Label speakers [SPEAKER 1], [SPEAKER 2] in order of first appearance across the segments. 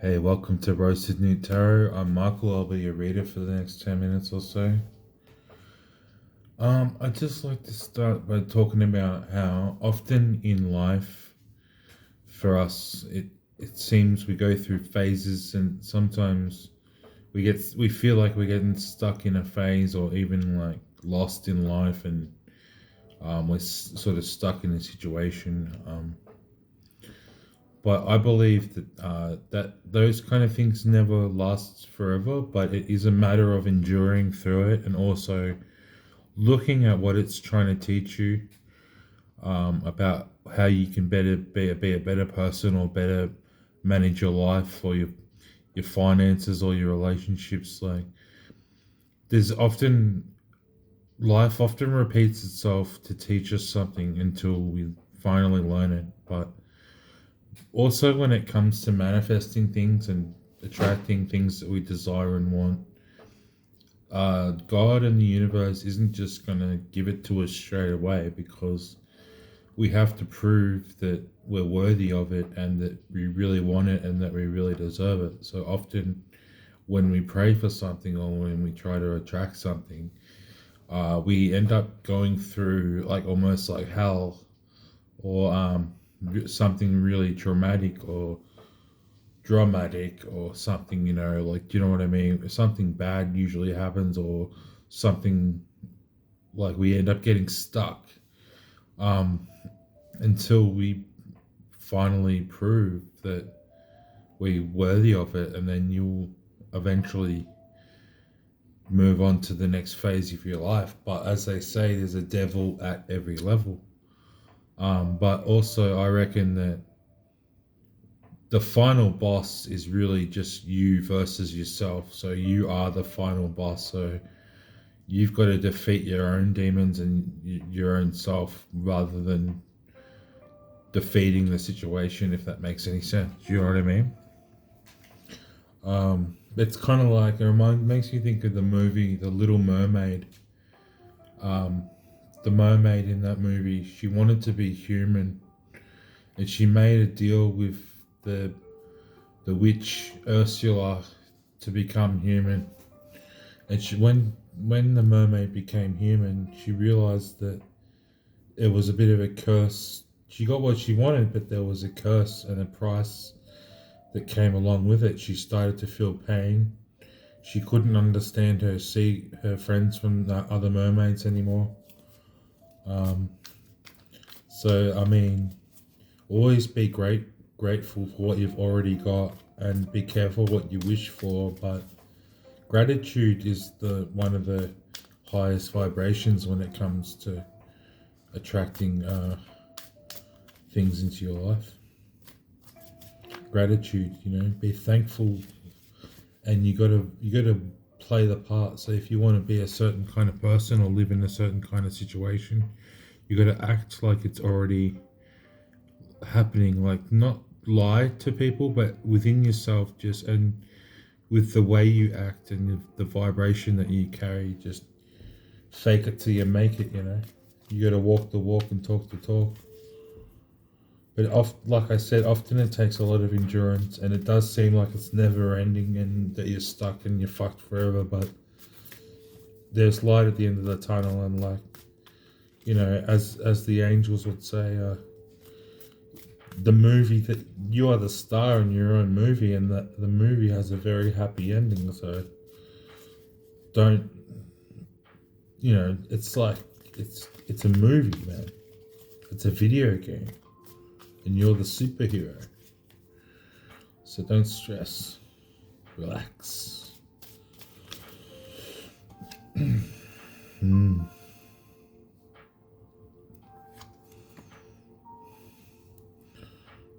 [SPEAKER 1] Hey, welcome to Roasted-Newt Tarot. I'm Michael. I'll be your reader for the next 10 minutes or so. I'd just like to start by talking about how often in life for us it seems we go through phases, and sometimes we feel like we're getting stuck in a phase or even like lost in life, and we're sort of stuck in a situation. But I believe that those kind of things never last forever, but it is a matter of enduring through it and also looking at what it's trying to teach you, about how you can better be a better person or better manage your life or your finances or your relationships. Like there's often life often repeats itself to teach us something until we finally learn it. But also, when it comes to manifesting things and attracting things that we desire and want, God and the universe isn't just going to give it to us straight away, because we have to prove that we're worthy of it and that we really want it and that we really deserve it. So often, when we pray for something or when we try to attract something, we end up going through like almost like hell, or something really traumatic or dramatic or something, like, do you know what I mean? Something bad usually happens, or something like we end up getting stuck, um, until we finally prove that we're worthy of it, and then you'll eventually move on to the next phase of your life. But as they say, there's a devil at every level. But also, I reckon that the final boss is really just you versus yourself. So you are the final boss. So you've got to defeat your own demons and your own self rather than defeating the situation, if that makes any sense. Do you know what I mean? It's kind of like makes me think of the movie The Little Mermaid. Um, the mermaid in that movie, she wanted to be human, and she made a deal with the the witch Ursula to become human. And when the mermaid became human, she realized that it was a bit of a curse. She got what she wanted, but there was a curse and a price that came along with it. She started to feel pain. She couldn't understand see her friends from the other mermaids anymore. Um, so I mean, always be grateful for what you've already got, and be careful what you wish for. But gratitude is the one of the highest vibrations when it comes to attracting things into your life. Gratitude, be thankful, and you gotta play the part. So if you want to be a certain kind of person or live in a certain kind of situation, you gotta act like it's already happening. Like, not lie to people, but within yourself, just, and with the way you act and the vibration that you carry, just fake it till you make it. You gotta walk the walk and talk the talk. But like I said, often it takes a lot of endurance, and it does seem like it's never ending and that you're stuck and you're fucked forever. But there's light at the end of the tunnel, and like, as the angels would say, the movie that you are the star in your own movie, and that the movie has a very happy ending. So don't, it's like it's a movie, man. It's a video game, and you're the superhero. So don't stress. Relax. Mm.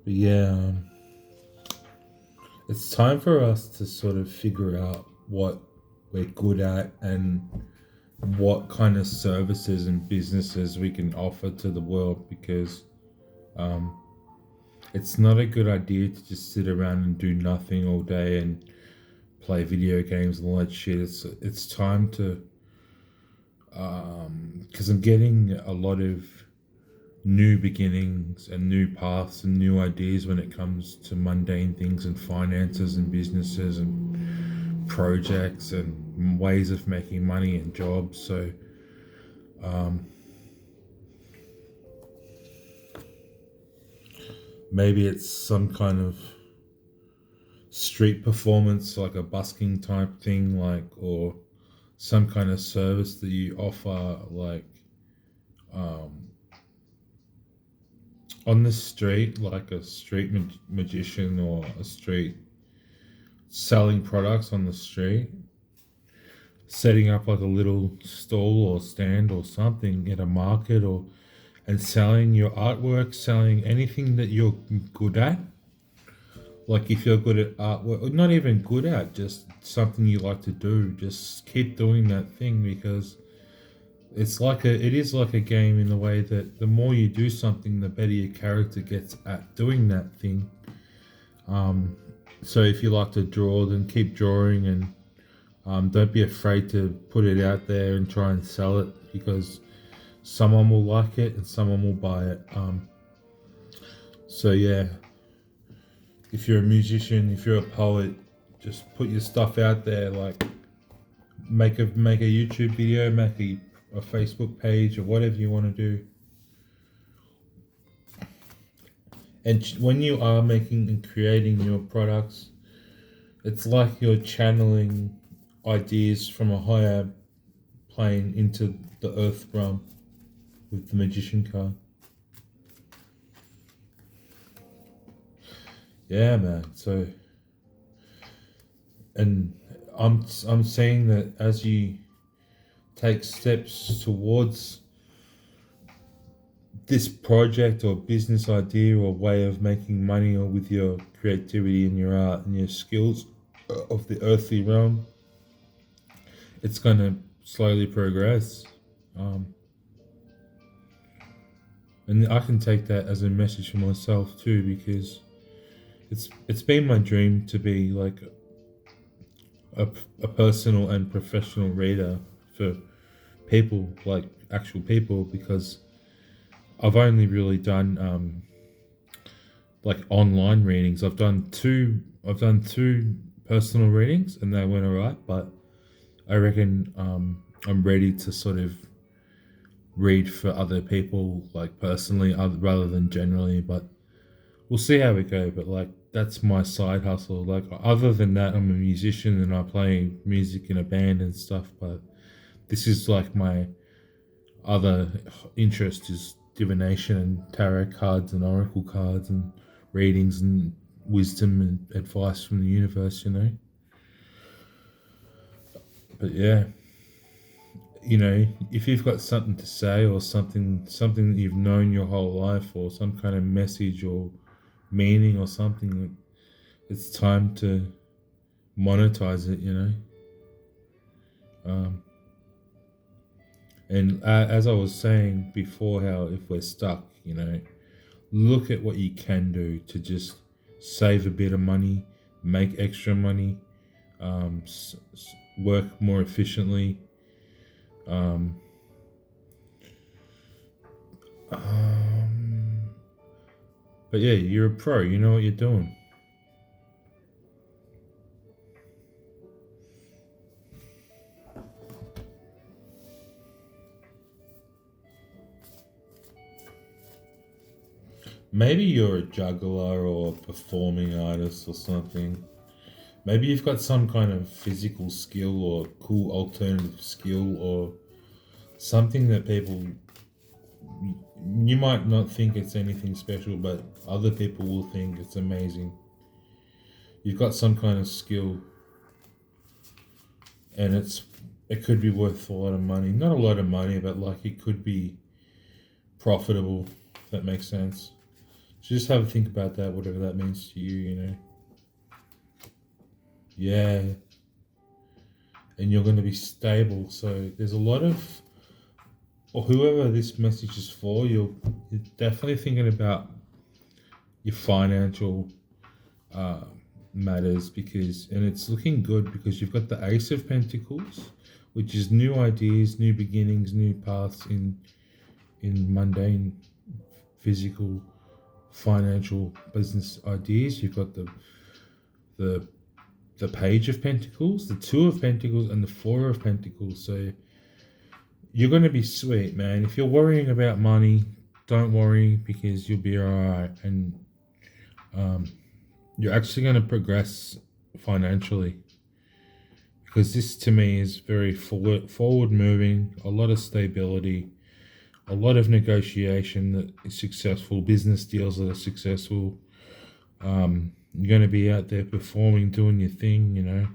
[SPEAKER 1] But yeah, it's time for us to sort of figure out what we're good at and what kind of services and businesses we can offer to the world, because um, it's not a good idea to just sit around and do nothing all day and play video games and all that shit. It's time to, because I'm getting a lot of new beginnings and new paths and new ideas when it comes to mundane things and finances and businesses and projects and ways of making money and jobs. So maybe it's some kind of street performance, like a busking type thing, like, or some kind of service that you offer, like on the street, like a street magician, or a street selling products on the street, setting up like a little stall or stand or something at a market, or and selling your artwork, selling anything that you're good at. Like if you're good at artwork, or not even good at, just something you like to do, just keep doing that thing, because it is like a game in the way that the more you do something, the better your character gets at doing that thing. So if you like to draw, then keep drawing, and don't be afraid to put it out there and try and sell it, because someone will like it and someone will buy it. So yeah, if you're a musician, if you're a poet, just put your stuff out there. Like make a YouTube video, make a Facebook page, or whatever you want to do. And when you are making and creating your products, it's like you're channeling ideas from a higher plane into the earth realm with the magician card. Yeah, man. So, and I'm saying that as you take steps towards this project or business idea or way of making money, or with your creativity and your art and your skills of the earthly realm, it's going to slowly progress. And I can take that as a message for myself too, because it's been my dream to be like a personal and professional reader for people, like actual people, because I've only really done like online readings. I've done two personal readings and they went alright, but I reckon I'm ready to sort of read for other people, like personally, rather than generally. But we'll see how we go. But like that's my side hustle. Like other than that, I'm a musician and I play music in a band and stuff. But this is like my other interest is divination and tarot cards and oracle cards and readings and wisdom and advice from the universe, you know. But yeah, you know, if you've got something to say, or something that you've known your whole life, or some kind of message or meaning or something, it's time to monetize it, you know. And as I was saying before, how if we're stuck, you know, look at what you can do to just save a bit of money, make extra money, work more efficiently. But yeah, you're a pro, you know what you're doing. Maybe you're a juggler or a performing artist or something. Maybe you've got some kind of physical skill or cool alternative skill, or something that people, you might not think it's anything special, but other people will think it's amazing. You've got some kind of skill, and it could be worth a lot of money. Not a lot of money, but like it could be profitable, if that makes sense. So just have a think about that, whatever that means to you, you know. Yeah. And you're going to be stable. So there's a lot of, or whoever this message is for, you're definitely thinking about your financial matters, because, and it's looking good because you've got the Ace of Pentacles, which is new ideas, new beginnings, new paths in mundane physical, financial, business ideas. You've got the Page of Pentacles, the Two of Pentacles, and the Four of Pentacles. So you're going to be sweet, man. If you're worrying about money, don't worry, because you'll be all right. And you're actually going to progress financially, because this to me is very forward moving, a lot of stability, a lot of negotiation that is successful, business deals that are successful. You're going to be out there performing, doing your thing, you know.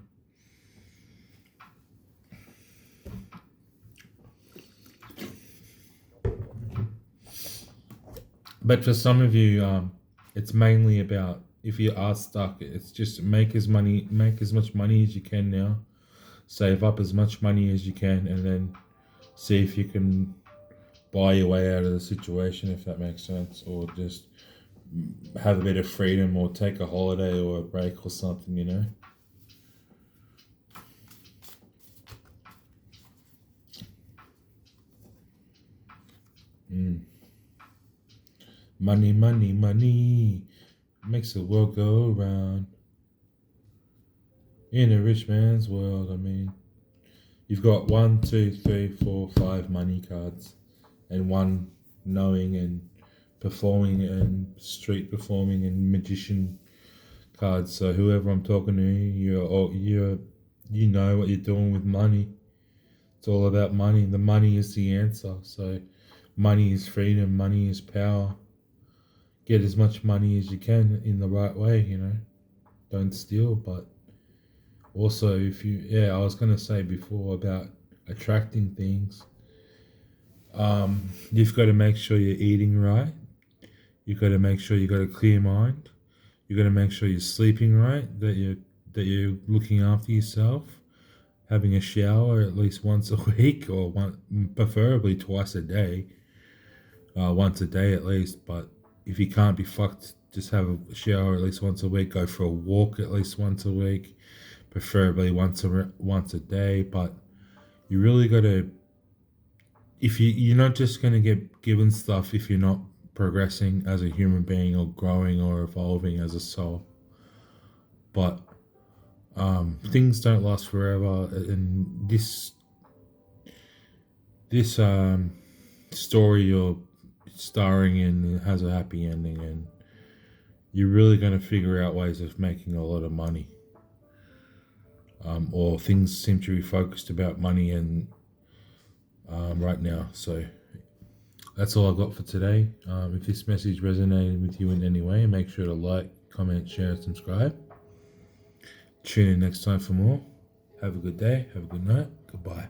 [SPEAKER 1] But for some of you, it's mainly about, if you are stuck, it's just make as much money as you can now, save up as much money as you can, and then see if you can buy your way out of the situation, if that makes sense, or just have a bit of freedom, or take a holiday or a break or something, you know. Money, money, money makes the world go round. In a rich man's world, I mean, you've got 1, 2, 3, 4, 5 money cards, and 1 knowing and performing and street performing and magician cards. So whoever I'm talking to, you know what you're doing with money. It's all about money. The money is the answer. So money is freedom. Money is power. Get as much money as you can in the right way, you know. Don't steal, but also I was going to say before about attracting things. You've got to make sure you're eating right. You've got to make sure you've got a clear mind. You've got to make sure you're sleeping right, that you're looking after yourself, having a shower at least once a week, or preferably twice a day, once a day at least. But if you can't be fucked, just have a shower at least once a week. Go for a walk at least once a week, preferably once a day. But you really got to, if you're not just going to get given stuff if you're not progressing as a human being, or growing or evolving as a soul. But things don't last forever, and this story you're starring in has a happy ending, and you're really going to figure out ways of making a lot of money, or things seem to be focused about money and right now. So that's all I've got for today. If this message resonated with you in any way, make sure to like, comment, share, and subscribe. Tune in next time for more. Have a good day. Have a good night. Goodbye.